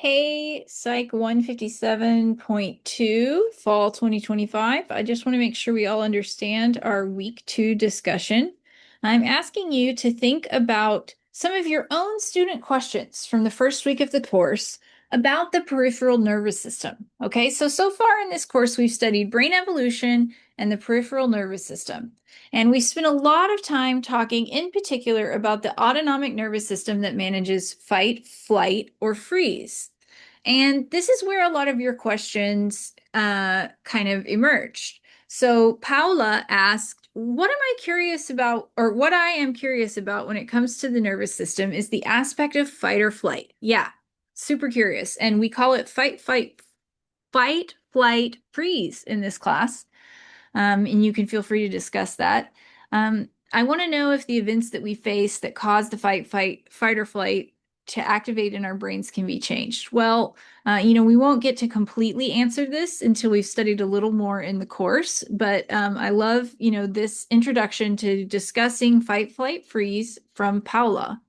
Hey, Psych 157.2, Fall 2025. I just want to make sure we all understand our week 2 discussion. I'm asking you to think about some of your own student questions from the first week of the course about the peripheral nervous system. Okay, so far in this course, we've studied brain evolution and the peripheral nervous system. And we spent a lot of time talking in particular about the autonomic nervous system that manages fight, flight, or freeze. And this is where a lot of your questions kind of emerged. So Paula asked, what am I curious about, or what I am curious about when it comes to the nervous system is the aspect of fight or flight. Yeah, super curious. And we call it fight, flight, freeze in this class. And you can feel free to discuss that. I want to know if the events that we face that cause the fight or flight to activate in our brains can be changed. Well, we won't get to completely answer this until we've studied a little more in the course, but I love, this introduction to discussing fight, flight, freeze from Paula.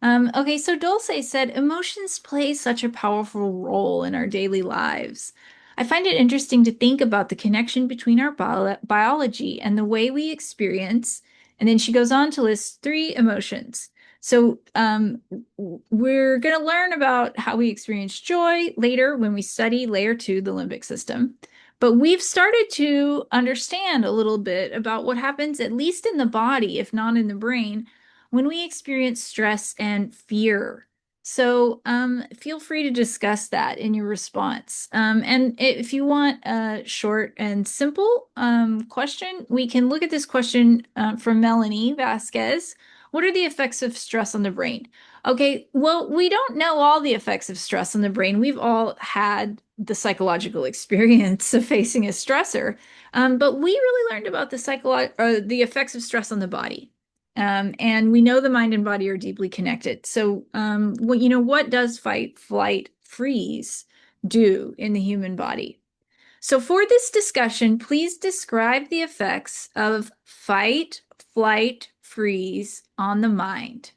Okay, so Dulce said, emotions play such a powerful role in our daily lives. I find it interesting to think about the connection between our biology and the way we experience. And then she goes on to list three emotions. So we're going to learn about how we experience joy later when we study layer 2, the limbic system. But we've started to understand a little bit about what happens, at least in the body, if not in the brain, when we experience stress and fear. So feel free to discuss that in your response. And if you want a short and simple question, we can look at this question from Melanie Vasquez. What are the effects of stress on the brain? Okay, well, we don't know all the effects of stress on the brain. We've all had the psychological experience of facing a stressor, but we really learned about the effects of stress on the body. And we know the mind and body are deeply connected. So, what does fight, flight, freeze do in the human body? So, for this discussion, please describe the effects of fight, flight, freeze on the mind.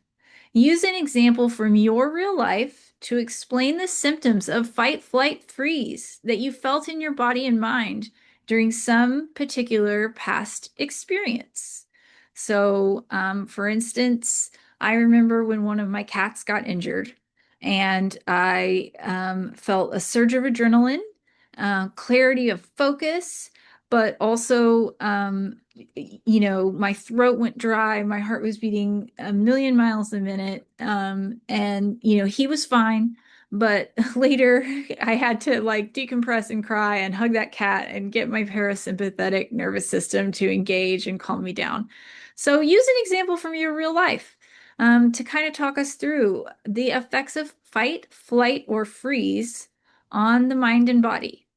Use an example from your real life to explain the symptoms of fight, flight, freeze that you felt in your body and mind during some particular past experience. So, for instance, I remember when one of my cats got injured, and I felt a surge of adrenaline, clarity of focus, but also, my throat went dry, my heart was beating a million miles a minute, and he was fine. But later, I had to like decompress and cry and hug that cat and get my parasympathetic nervous system to engage and calm me down. So use an example from your real life to kind of talk us through the effects of fight, flight, or freeze on the mind and body.